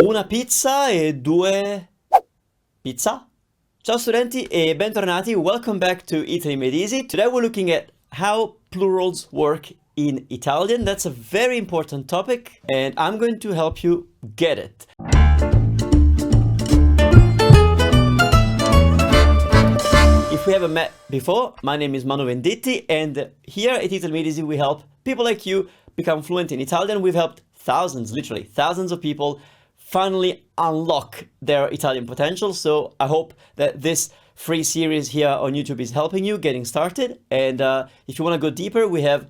Una pizza e due pizza? Ciao studenti e bentornati, welcome back to Italy Made Easy. Today we're looking at how plurals work in Italian. That's a very important topic and I'm going to help you get it. If we haven't met before, my name is Manu Venditti and here at Italy Made Easy we help people like you become fluent in Italian. We've helped thousands, literally thousands of people finally unlock their Italian potential. So I hope that this free series here on YouTube is helping you getting started. And if you want to go deeper, we have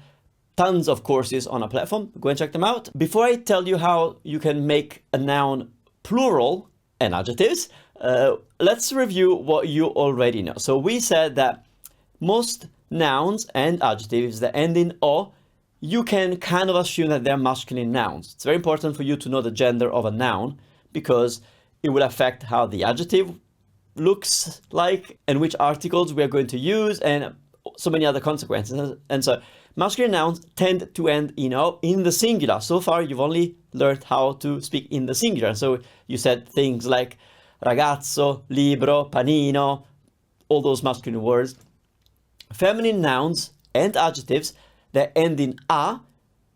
tons of courses on our platform. Go and check them out. Before I tell you how you can make a noun plural and adjectives, let's review what you already know. So we said that most nouns and adjectives that end in O, you can kind of assume that they're masculine nouns. It's very important for you to know the gender of a noun because it will affect how the adjective looks like and which articles we are going to use and so many other consequences. And so masculine nouns tend to end in O in the singular. So far, you've only learned how to speak in the singular. So you said things like ragazzo, libro, panino, all those masculine words. Feminine nouns and adjectives that end in A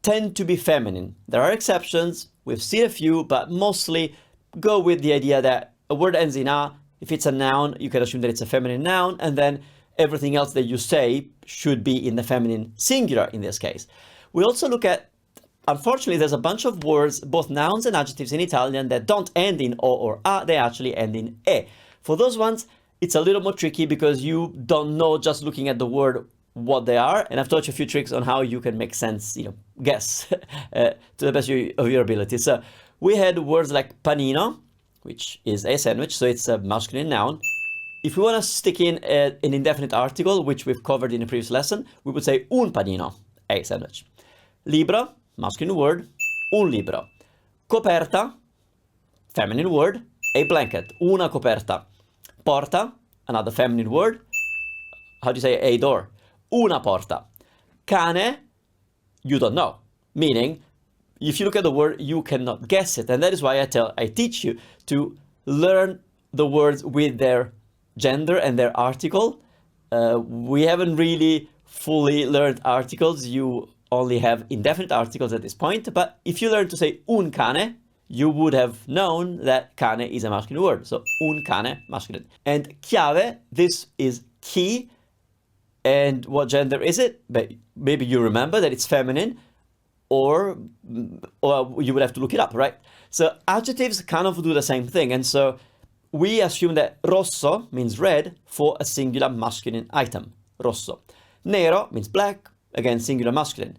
tend to be feminine. There are exceptions, we've seen a few, but mostly go with the idea that a word ends in A. If it's a noun, you can assume that it's a feminine noun, and then everything else that you say should be in the feminine singular in this case. We also look at, unfortunately, there's a bunch of words, both nouns and adjectives in Italian that don't end in O or A, they actually end in E. For those ones, it's a little more tricky because you don't know just looking at the word what they are, and I've taught you a few tricks on how you can make sense, guess to the best of your ability. So we had words like panino, which is a sandwich, so it's a masculine noun. If we want to stick in an indefinite article, which we've covered in a previous lesson, we would say un panino, a sandwich. Libro, masculine word, un libro. Coperta, feminine word, a blanket, una coperta. Porta, another feminine word, how do you say a door? Una porta. Cane, you don't know. Meaning, if you look at the word, you cannot guess it. And that is why I teach you to learn the words with their gender and their article. We haven't really fully learned articles. You only have indefinite articles at this point. But if you learn to say un cane, you would have known that cane is a masculine word. So un cane, masculine. And chiave, this is key. And what gender is it? Maybe you remember that it's feminine, or you would have to look it up, right? So adjectives kind of do the same thing. And so we assume that rosso means red for a singular masculine item, rosso. Nero means black, again, singular masculine.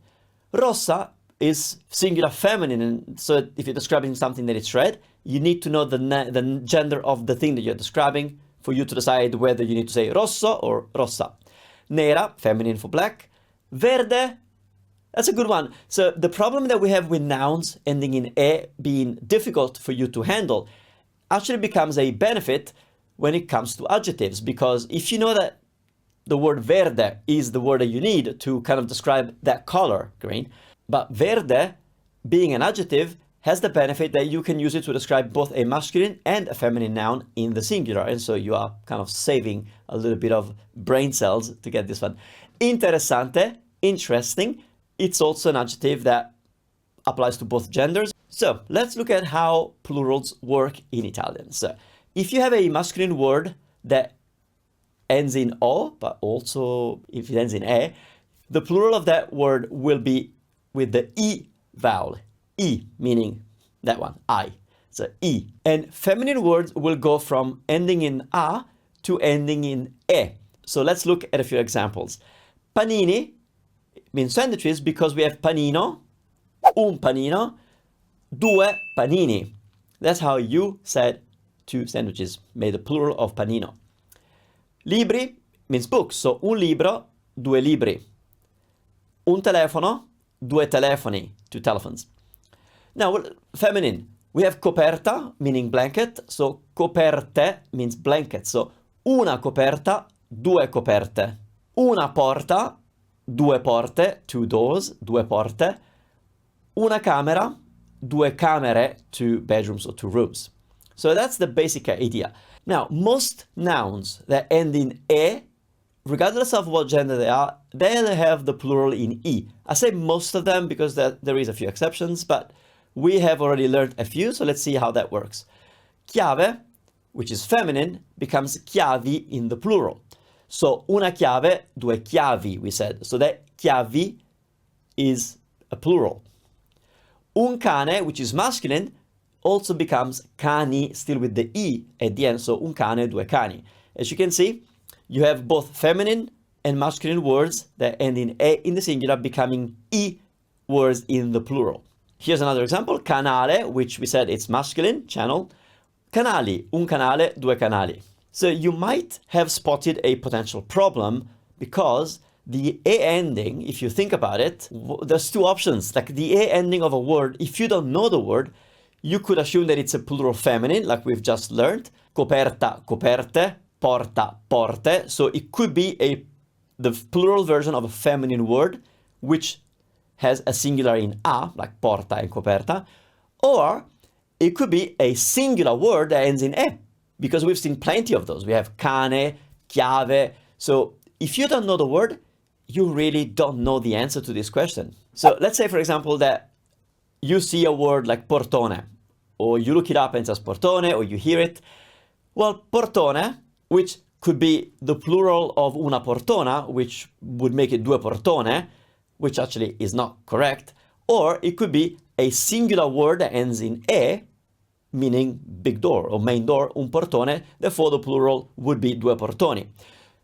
Rossa is singular feminine. And so if you're describing something that it's red, you need to know the gender of the thing that you're describing for you to decide whether you need to say rosso or rossa. Nera, feminine for black. Verde, that's a good one. So the problem that we have with nouns ending in E being difficult for you to handle actually becomes a benefit when it comes to adjectives, because if you know that the word verde is the word that you need to kind of describe that color, green, but verde being an adjective has the benefit that you can use it to describe both a masculine and a feminine noun in the singular. And so you are kind of saving a little bit of brain cells to get this one. Interessante, interesting. It's also an adjective that applies to both genders. So let's look at how plurals work in Italian. So if you have a masculine word that ends in O, but also if it ends in E, the plural of that word will be with the I vowel. I, meaning that one, I. So I. And feminine words will go from ending in A to ending in E. So let's look at a few examples. Panini means sandwiches because we have panino, un panino, due panini. That's how you said two sandwiches, made a plural of panino. Libri means books, so un libro, due libri. Un telefono, due telefoni, two telephones. Now, feminine, we have coperta, meaning blanket, so coperte means blanket, so una coperta, due coperte. Una porta, due porte, two doors, due porte. Una camera, due camere, 2 bedrooms or 2 rooms. So that's the basic idea. Now, most nouns that end in e, regardless of what gender they are, they'll have the plural in e. I say most of them because there is a few exceptions, but we have already learned a few, so let's see how that works. Chiave, which is feminine, becomes chiavi in the plural. So una chiave, due chiavi, we said. So that chiavi is a plural. Un cane, which is masculine, also becomes cani, still with the e at the end. So un cane, due cani. As you can see, you have both feminine and masculine words that end in e in the singular becoming e words in the plural. Here's another example. Canale, which we said it's masculine, channel. Canali, un canale, due canali. So you might have spotted a potential problem because the A ending, if you think about it, there's two options. Like the A ending of a word, if you don't know the word, you could assume that it's a plural feminine, like we've just learned. Coperta, coperte, porta, porte. So it could be the plural version of a feminine word, which has a singular in a, like porta and coperta. Or it could be a singular word that ends in e, because we've seen plenty of those. We have cane, chiave. So if you don't know the word, you really don't know the answer to this question. So let's say, for example, that you see a word like portone, or you look it up and it says portone, or you hear it. Well, portone, which could be the plural of una portona, which would make it due portone, which actually is not correct. Or it could be a singular word that ends in e, meaning big door or main door, un portone, therefore the plural would be due portoni.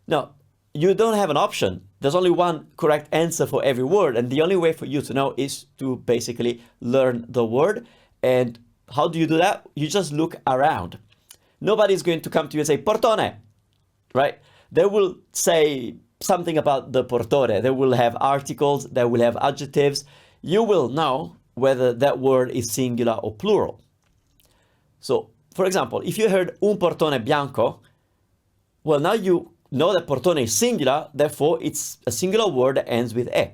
Now, you don't have an option. There's only one correct answer for every word, and the only way for you to know is to basically learn the word. And how do you do that? You just look around. Nobody's going to come to you and say portone, right? They will say something about the portore. They will have articles, they will have adjectives. You will know whether that word is singular or plural. So, for example, if you heard un portone bianco, well, now you know that portone is singular, therefore it's a singular word that ends with e.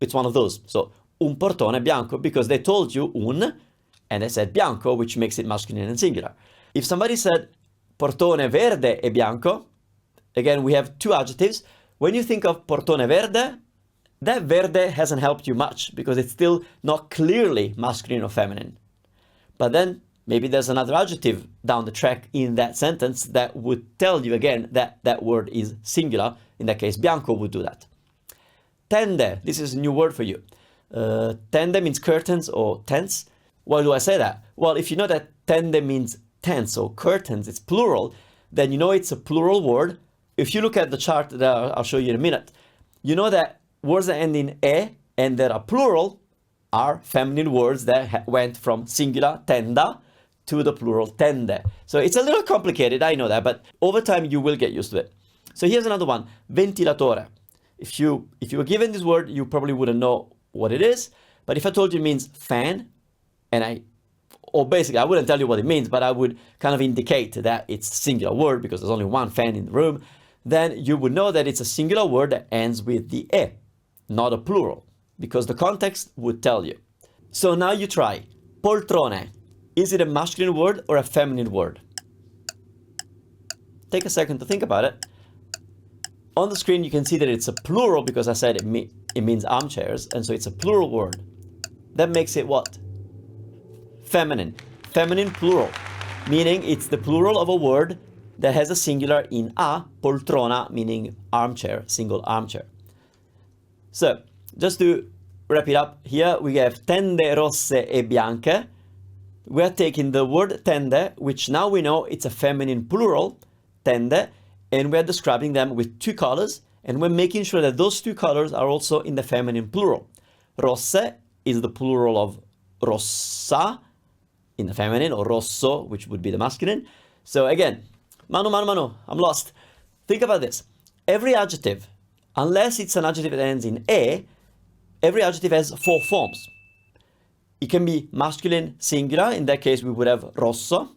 It's one of those. So, un portone bianco, because they told you un, and they said bianco, which makes it masculine and singular. If somebody said portone verde e bianco, again, we have two adjectives. When you think of portone verde, that verde hasn't helped you much because it's still not clearly masculine or feminine. But then maybe there's another adjective down the track in that sentence that would tell you again that that word is singular. In that case, bianco would do that. Tende, this is a new word for you. Tende means curtains or tents. Why do I say that? Well, if you know that tende means tents or curtains, it's plural, then you know it's a plural word. If you look at the chart that I'll show you in a minute, you know that words that end in e and that are plural are feminine words that went from singular, tenda, to the plural, tende. So it's a little complicated, I know that, but over time you will get used to it. So here's another one, ventilatore. If you were given this word, you probably wouldn't know what it is, but if I told you it means fan, or basically I wouldn't tell you what it means, but I would kind of indicate that it's a singular word because there's only one fan in the room, then you would know that it's a singular word that ends with the e, not a plural, because the context would tell you. So now you try. Poltrone. Is it a masculine word or a feminine word? Take a second to think about it. On the screen you can see that it's a plural because I said it means armchairs, and so it's a plural word. That makes it what? Feminine. Feminine plural. Meaning it's the plural of a word that has a singular in a, poltrona, meaning armchair, single armchair. So, just to wrap it up, here we have tende rosse e bianche. We are taking the word tende, which now we know it's a feminine plural, tende, and we're describing them with two colors, and we're making sure that those two colors are also in the feminine plural. Rosse is the plural of rossa in the feminine, or rosso, which would be the masculine. So again, Manu, I'm lost. Think about this. Every adjective, unless it's an adjective that ends in e, every adjective has four forms. It can be masculine singular. In that case, we would have rosso,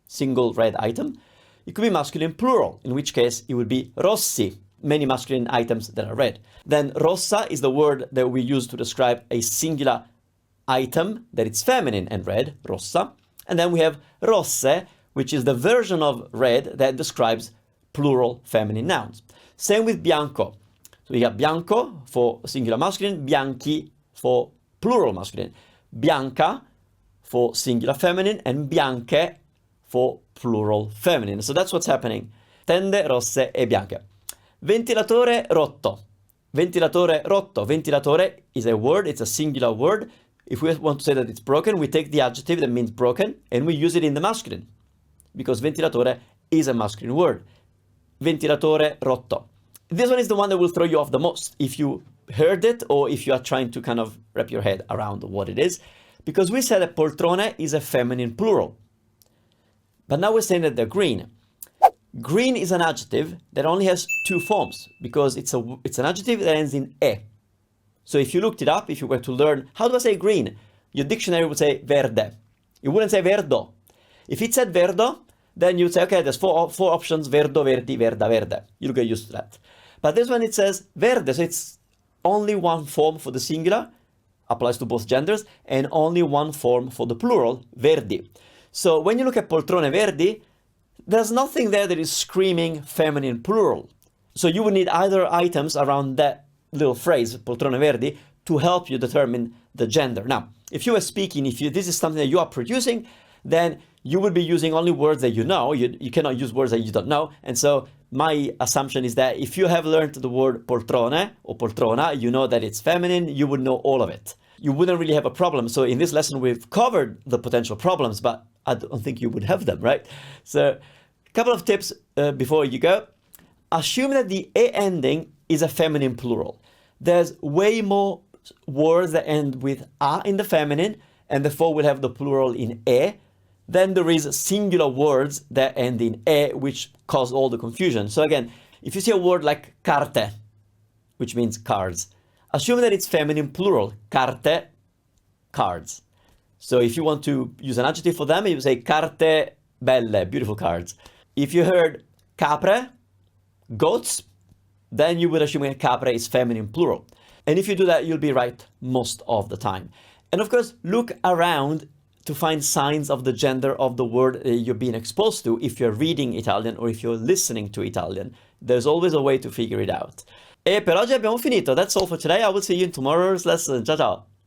single red item. It could be masculine plural, in which case it would be rossi, many masculine items that are red. Then rossa is the word that we use to describe a singular item that it's feminine and red, rossa. And then we have rosse, which is the version of red that describes plural feminine nouns. Same with bianco. So we got bianco for singular masculine, bianchi for plural masculine, bianca for singular feminine, and bianche for plural feminine. So that's what's happening. Tende rosse e bianche. Ventilatore rotto. Ventilatore rotto. Ventilatore is a word, it's a singular word. If we want to say that it's broken, we take the adjective that means broken and we use it in the masculine, because ventilatore is a masculine word. Ventilatore rotto. This one is the one that will throw you off the most if you heard it or if you are trying to kind of wrap your head around what it is, because we said that poltrone is a feminine plural. But now we're saying that they're green. Green is an adjective that only has two forms because it's an adjective that ends in e. So if you looked it up, if you were to learn, how do I say green? Your dictionary would say verde. It wouldn't say verdo. If it said verdo, then you'd say, okay, there's four options, verdo, verdi, verda, verde. You'll get used to that. But this one, it says verde, so it's only one form for the singular, applies to both genders, and only one form for the plural, verdi. So when you look at poltrone verdi, there's nothing there that is screaming feminine plural. So you would need either items around that little phrase, poltrone verdi, to help you determine the gender. Now, if you are speaking, if this is something that you are producing, then you will be using only words that you know. You cannot use words that you don't know. And so my assumption is that if you have learned the word poltrone or poltrona, you know that it's feminine, you would know all of it. You wouldn't really have a problem. So in this lesson, we've covered the potential problems, but I don't think you would have them, right? So a couple of tips before you go. Assume that the e ending is a feminine plural. There's way more words that end with a in the feminine, and therefore we'll have the plural in e. Then there is singular words that end in e, which cause all the confusion. So again, if you see a word like carte, which means cards, assume that it's feminine plural, carte, cards. So if you want to use an adjective for them, you say carte belle, beautiful cards. If you heard capre, goats, then you would assume that capre is feminine plural. And if you do that, you'll be right most of the time. And of course, look around to find signs of the gender of the word you're being exposed to if you're reading Italian or if you're listening to Italian. There's always a way to figure it out. E per oggi abbiamo finito. That's all for today. I will see you in tomorrow's lesson. Ciao ciao!